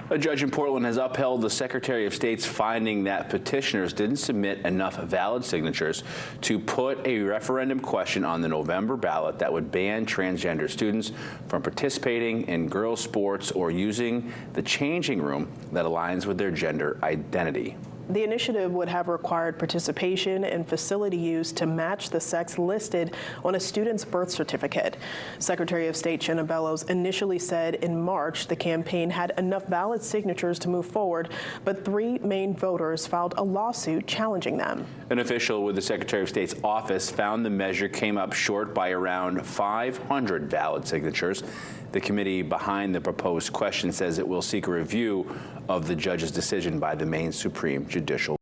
A judge in Portland has upheld the Secretary of State's finding that petitioners didn't submit enough valid signatures to put a referendum question on the November ballot that would ban transgender students from participating in girls' sports or using the changing room that aligns with their gender identity. The initiative would have required participation and facility use to match the sex listed on a student's birth certificate. Secretary of State Jenna Bellows initially said in March the campaign had enough valid signatures to move forward, but 3 Maine voters filed a lawsuit challenging them. An official with the Secretary of State's office found the measure came up short by around 500 valid signatures. The committee behind the proposed question says it will seek a review of the judge's decision by the Maine Supreme Judicial